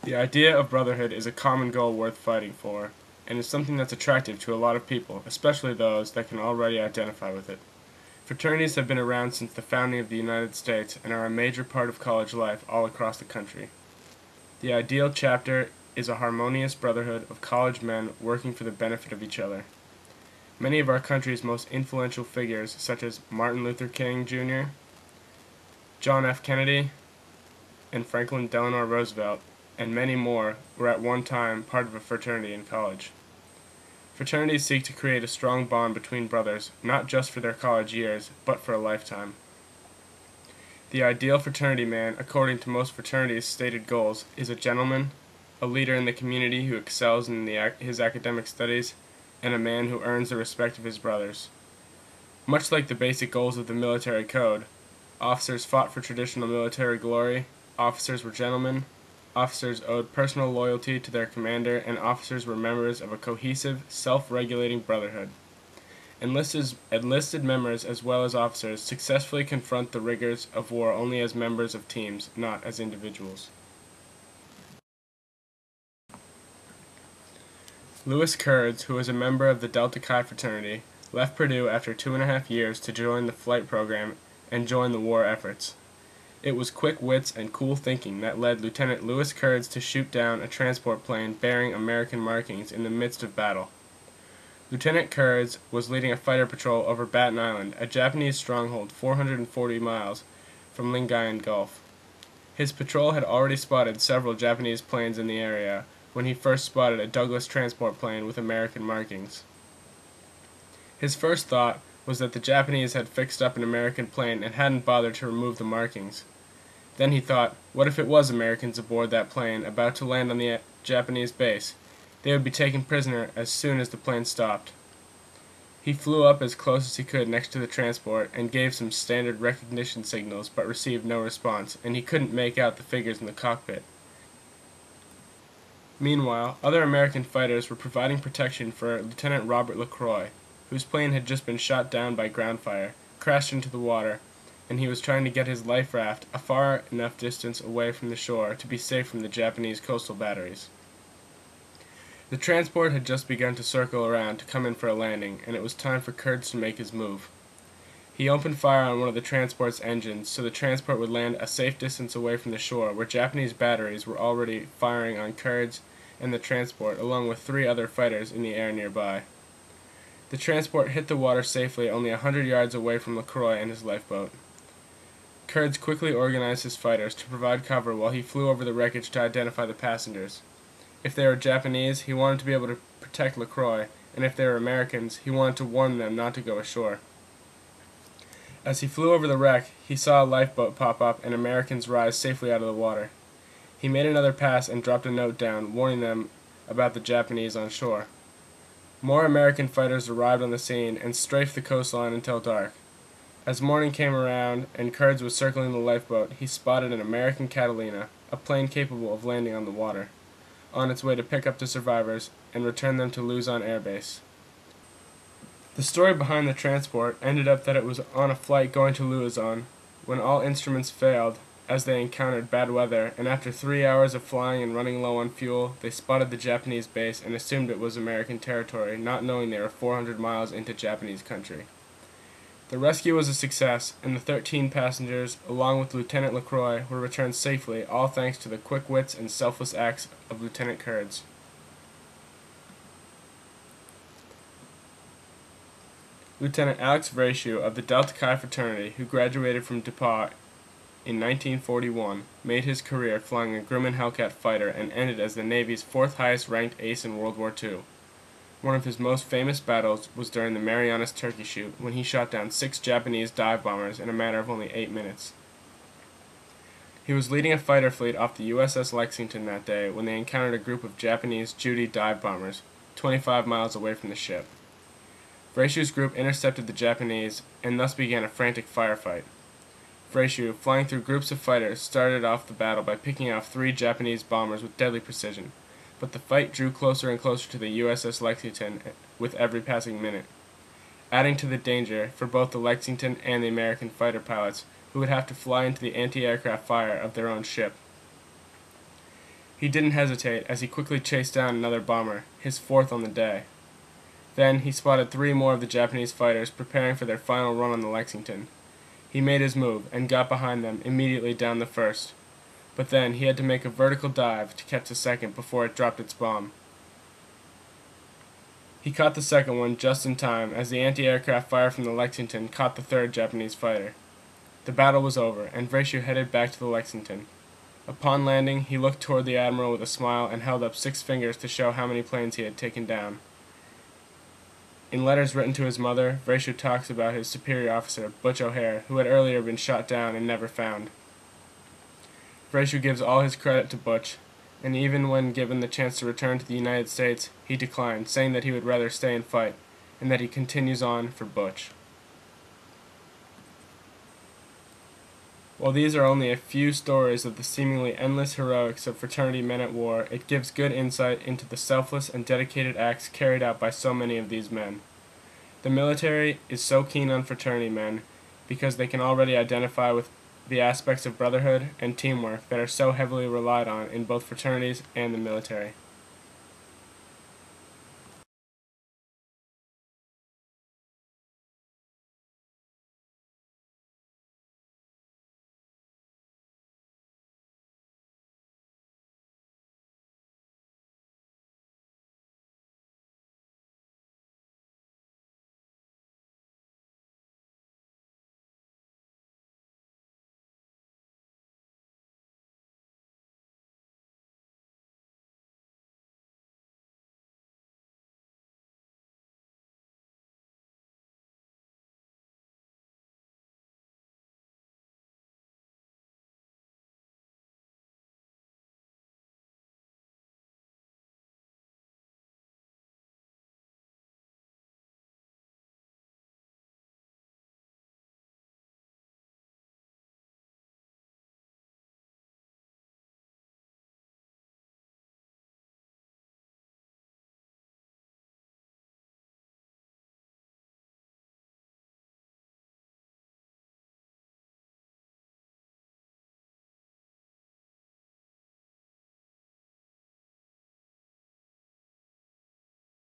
The idea of brotherhood is a common goal worth fighting for, and is something that's attractive to a lot of people, especially those that can already identify with it. Fraternities have been around since the founding of the United States and are a major part of college life all across the country. The ideal chapter is a harmonious brotherhood of college men working for the benefit of each other. Many of our country's most influential figures, such as Martin Luther King Jr., John F. Kennedy, and Franklin Delano Roosevelt, and many more, were at one time part of a fraternity in college. Fraternities seek to create a strong bond between brothers, not just for their college years, but for a lifetime. The ideal fraternity man, according to most fraternities' stated goals, is a gentleman, a leader in the community who excels in his academic studies, and a man who earns the respect of his brothers. Much like the basic goals of the military code, officers fought for traditional military glory, officers were gentlemen, officers owed personal loyalty to their commander, and officers were members of a cohesive, self-regulating brotherhood. Enlisted members as well as officers successfully confront the rigors of war only as members of teams, not as individuals. Louis Kurtz, who was a member of the Delta Chi fraternity, left Purdue after 2.5 years to join the flight program and join the war efforts. It was quick wits and cool thinking that led Lieutenant Louis Kurtz to shoot down a transport plane bearing American markings in the midst of battle. Lieutenant Kurtz was leading a fighter patrol over Baton Island, a Japanese stronghold 440 miles from Lingayen Gulf. His patrol had already spotted several Japanese planes in the area when he first spotted a Douglas transport plane with American markings. His first thought was that the Japanese had fixed up an American plane and hadn't bothered to remove the markings. Then he thought, what if it was Americans aboard that plane about to land on the Japanese base? They would be taken prisoner as soon as the plane stopped. He flew up as close as he could next to the transport and gave some standard recognition signals but received no response, and he couldn't make out the figures in the cockpit. Meanwhile, other American fighters were providing protection for Lieutenant Robert LaCroix, whose plane had just been shot down by ground fire, crashed into the water, and he was trying to get his life raft a far enough distance away from the shore to be safe from the Japanese coastal batteries. The transport had just begun to circle around to come in for a landing, and it was time for Kurtz to make his move. He opened fire on one of the transport's engines so the transport would land a safe distance away from the shore, where Japanese batteries were already firing on Kurtz and the transport, along with 3 other fighters in the air nearby. The transport hit the water safely only 100 yards away from LaCroix and his lifeboat. Kurtz quickly organized his fighters to provide cover while he flew over the wreckage to identify the passengers. If they were Japanese, he wanted to be able to protect LaCroix, and if they were Americans, he wanted to warn them not to go ashore. As he flew over the wreck, he saw a lifeboat pop up and Americans rise safely out of the water. He made another pass and dropped a note down, warning them about the Japanese on shore. More American fighters arrived on the scene and strafed the coastline until dark. As morning came around and Kurtz was circling the lifeboat, he spotted an American Catalina, a plane capable of landing on the water, on its way to pick up the survivors and return them to Luzon Air Base. The story behind the transport ended up that it was on a flight going to Luzon when all instruments failed as they encountered bad weather, and after 3 hours of flying and running low on fuel, they spotted the Japanese base and assumed it was American territory, not knowing they were 400 miles into Japanese country. The rescue was a success, and the 13 passengers, along with Lieutenant LaCroix, were returned safely, all thanks to the quick wits and selfless acts of Lieutenant Kurtz. Lieutenant Alex Vreeshuh of the Delta Chi fraternity, who graduated from DePauw in 1941, made his career flying a Grumman Hellcat fighter and ended as the Navy's 4th highest ranked ace in World War II. One of his most famous battles was during the Marianas Turkey Shoot, when he shot down 6 Japanese dive bombers in a matter of only 8 minutes. He was leading a fighter fleet off the USS Lexington that day when they encountered a group of Japanese Judy dive bombers, 25 miles away from the ship. Vreeshuh's group intercepted the Japanese and thus began a frantic firefight. Vreeshuh, flying through groups of fighters, started off the battle by picking off 3 Japanese bombers with deadly precision, but the fight drew closer and closer to the USS Lexington with every passing minute, adding to the danger for both the Lexington and the American fighter pilots, who would have to fly into the anti-aircraft fire of their own ship. He didn't hesitate as he quickly chased down another bomber, his fourth on the day. Then he spotted 3 more of the Japanese fighters preparing for their final run on the Lexington. He made his move and got behind them immediately down the first, but then he had to make a vertical dive to catch the second before it dropped its bomb. He caught the second one just in time as the anti-aircraft fire from the Lexington caught the third Japanese fighter. The battle was over, and Vracio headed back to the Lexington. Upon landing, he looked toward the admiral with a smile and held up 6 fingers to show how many planes he had taken down. In letters written to his mother, Vracio talks about his superior officer, Butch O'Hare, who had earlier been shot down and never found. Vracio gives all his credit to Butch, and even when given the chance to return to the United States, he declined, saying that he would rather stay and fight, and that he continues on for Butch. While these are only a few stories of the seemingly endless heroics of fraternity men at war, it gives good insight into the selfless and dedicated acts carried out by so many of these men. The military is so keen on fraternity men because they can already identify with the aspects of brotherhood and teamwork that are so heavily relied on in both fraternities and the military.